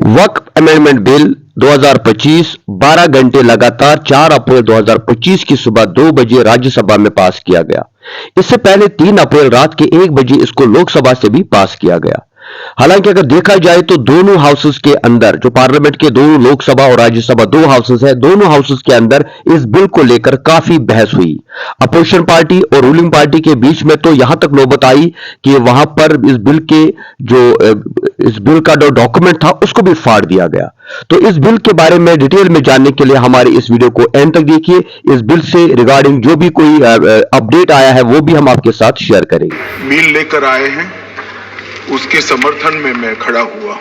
वक्फ amendment bill 2025 12 घंटे लगातार 4 अप्रैल 2025 की सुबह 2 बजे राज्यसभा में पास किया गया। इससे पहले 3 अप्रैल रात के 1 बजे इसको लोकसभा से भी पास किया गया। हालांकि अगर देखा जाए तो दोनों हाउसेस के अंदर, जो पार्लियामेंट के दोनों लोकसभा और राज्यसभा दो हाउसेस है, दोनों हाउसेस के अंदर इस बिल को लेकर काफी बहस हुई। अपोजिशन पार्टी और रूलिंग पार्टी के बीच में तो यहां तक नौबत आई कि वहां पर इस बिल का जो डॉक्यूमेंट था उसको भी फाड़ दिया गया। तो इस बिल के बारे में डिटेल में जानने के लिए हमारे इस वीडियो को एंड तक देखिए। इस बिल से रिगार्डिंग जो भी कोई अपडेट आया है वो भी हम आपके साथ शेयर करेंगे। बिल लेकर आए हैं, उसके समर्थन में मैं खड़ा हुआ।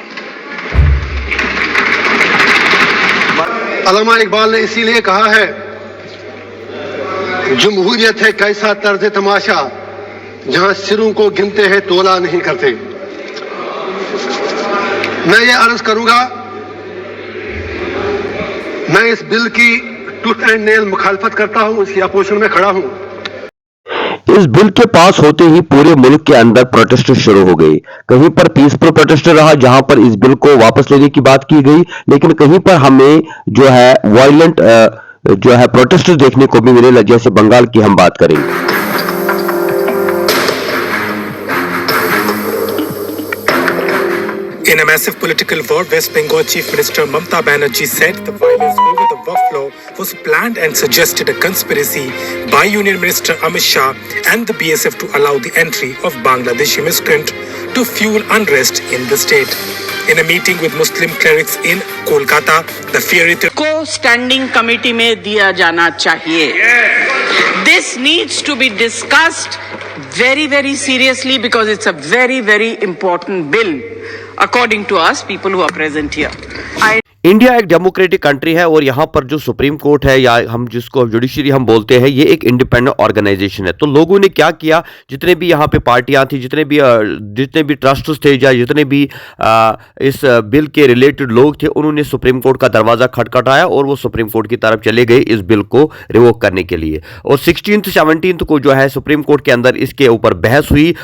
अल्लामा इकबाल ने इसीलिए कहा है, जमहूरियत है कैसा तर्ज तमाशा जहां सिरों को गिनते हैं तोला नहीं करते। मैं ये अर्ज करूंगा, मैं इस बिल की टूथ एंड नेल मुखालफत करता हूं, इसकी अपोजिशन में खड़ा हूं। इस बिल के पास होते ही पूरे मुल्क के अंदर प्रोटेस्ट शुरू हो गई। कहीं पर पीसफुल प्रोटेस्ट रहा जहां पर इस बिल को वापस लेने की बात की गई, लेकिन कहीं पर हमें जो है वायलेंट प्रोटेस्ट देखने को भी मिले, जैसे बंगाल की हम बात करेंगे। In a massive political war, West Bengal Chief Minister Mamata Banerjee said the violence over the Waqf law was planned and suggested a conspiracy by Union Minister Amit Shah and the BSF to allow the entry of Bangladeshi migrant to fuel unrest in the state. In a meeting with Muslim clerics in Kolkata, the fiery को standing committee में दिया जाना चाहिए। This needs to be discussed very, very seriously because it's a very, very important bill. According to us, people who are present here. India एक democratic country है और यहाँ पर जो सुप्रीम कोर्ट है या हम जिसको जुडिशरी हम बोलते हैं, ये एक इंडिपेंडेंट ऑर्गेनाइजेशन है। तो लोगों ने क्या किया, जितने भी यहाँ पे पार्टियां थी, जितने भी ट्रस्ट्स थे या जितने भी इस बिल के रिलेटेड लोग थे, उन्होंने सुप्रीम कोर्ट का दरवाजा खटखटाया और वो सुप्रीम कोर्ट की तरफ चले गए इस बिल को रिवोक करने के लिए। और 16th 17th को जो है सुप्रीम कोर्ट के अंदर इसके ऊपर बहस हुई।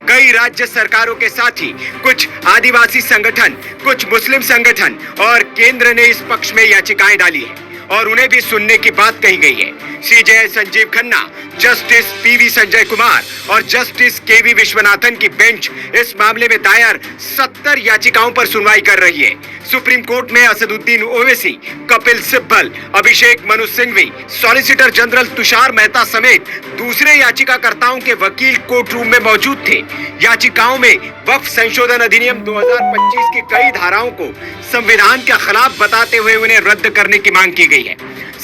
कई राज्य सरकारों के साथ ही कुछ आदिवासी संगठन, कुछ मुस्लिम संगठन और केंद्र ने इस पक्ष में याचिकाएं डाली है और उन्हें भी सुनने की बात कही गई है। सीजे संजीव खन्ना, जस्टिस पीवी संजय कुमार और जस्टिस केवी विश्वनाथन की बेंच इस मामले में दायर 70 याचिकाओं पर सुनवाई कर रही है। सुप्रीम कोर्ट में असदुद्दीन ओवैसी, कपिल सिब्बल, अभिषेक मनु सिंघवी, सॉलिसिटर जनरल तुषार मेहता समेत दूसरे याचिकाकर्ताओं के वकील कोर्ट रूम में मौजूद थे। याचिकाओं में वक्फ संशोधन अधिनियम 2025 की कई धाराओं को संविधान के खिलाफ बताते हुए उन्हें रद्द करने की मांग की गई है।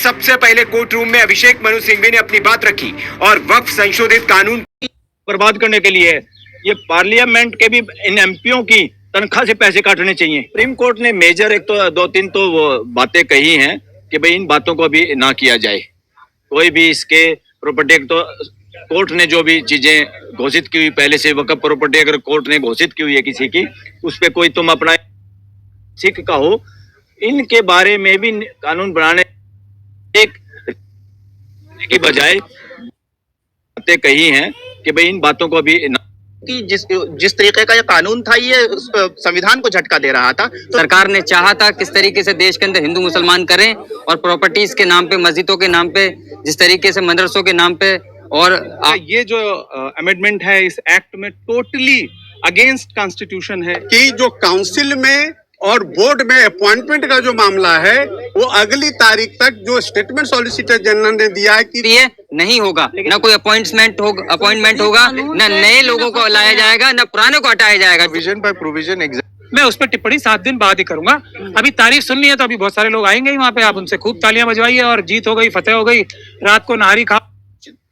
सबसे पहले कोर्ट रूम में अभिषेक मनु सिंघवी ने अपनी बात रखी और वक्फ संशोधित कानून बर्बाद करने के लिए ये पार्लियामेंट के भी इन एमपीओ की तनख्वाह से पैसे काटने चाहिए। सुप्रीम कोर्ट ने मेजर एक तो 2-3 तो वो बातें कही हैं कि भाई इन बातों को भी ना किया जाए। कोई भी इसके प्रॉपर्टी, तो कोर्ट ने जो भी चीजें घोषित की हुई पहले से, वक्फ प्रॉपर्टी अगर कोर्ट ने घोषित की हुई है किसी की, उस पर कोई तुम अपना सिख का हो, इनके बारे में भी कानून बनाने की बजाय बातें कही हैं कि भाई इन बातों को भी कि जिस तरीके का ये कानून था, ये संविधान को झटका दे रहा था। तो सरकार ने चाहा था किस तरीके से देश के अंदर हिंदू मुसलमान करें और प्रॉपर्टीज के नाम पे, मस्जिदों के नाम पे, जिस तरीके से मदरसों के नाम पे। और ये जो अमेंडमेंट है इस एक्ट में टोटली अगेंस्ट कॉन्स्टिट्यूशन है कि जो काउंसिल में और बोर्ड में अपॉइंटमेंट का जो मामला है, वो अगली तारीख तक जो स्टेटमेंट सॉलिसिटर जनरल ने दिया है कि ये नहीं होगा, ना कोई अपॉइंटमेंट होगा, ना नए लोगों को लाया जाएगा, ना पुराने को हटाया जाएगा। प्रोविजन बाय प्रोविजन मैं उस पर टिप्पणी 7 दिन बाद ही करूंगा। अभी तारीख सुननी है तो अभी बहुत सारे लोग आएंगे ही वहाँ पे, आप उनसे खूब तालियां बजवाइए और जीत हो गई, फतेह हो गई, रात को नहारी खा।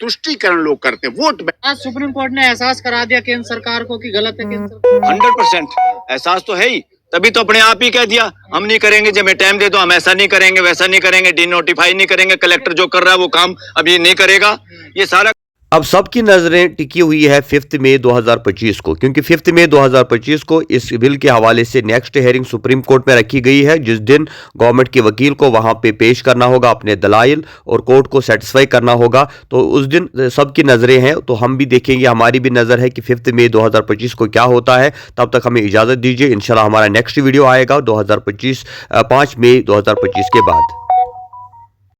तुष्टीकरण लोग करते हैं, वोट। आज सुप्रीम कोर्ट ने एहसास करा दिया केंद्र सरकार को कि गलत है। केंद्र 100% एहसास तो है ही, तभी तो अपने आप ही कह दिया हम नहीं करेंगे, जब मैं टाइम दे दो हम ऐसा नहीं करेंगे, वैसा नहीं करेंगे, डी नोटिफाई नहीं करेंगे, कलेक्टर जो कर रहा है वो काम अभी नहीं करेगा। ये सारा अब सबकी नजरें टिकी हुई है 5 मई 2025 को, क्योंकि 5 मई 2025 को इस बिल के हवाले से नेक्स्ट हेयरिंग सुप्रीम कोर्ट में रखी गई है, जिस दिन गवर्नमेंट के वकील को वहां पे पेश करना होगा अपने दलाइल और कोर्ट को सेटिस्फाई करना होगा। तो उस दिन सबकी नजरें हैं, तो हम भी देखेंगे, हमारी भी नजर है कि 5 मई 2025 को क्या होता है। तब तक हमें इजाजत दीजिए, इंशाल्लाह हमारा नेक्स्ट वीडियो आएगा 5 मई 2025 के बाद।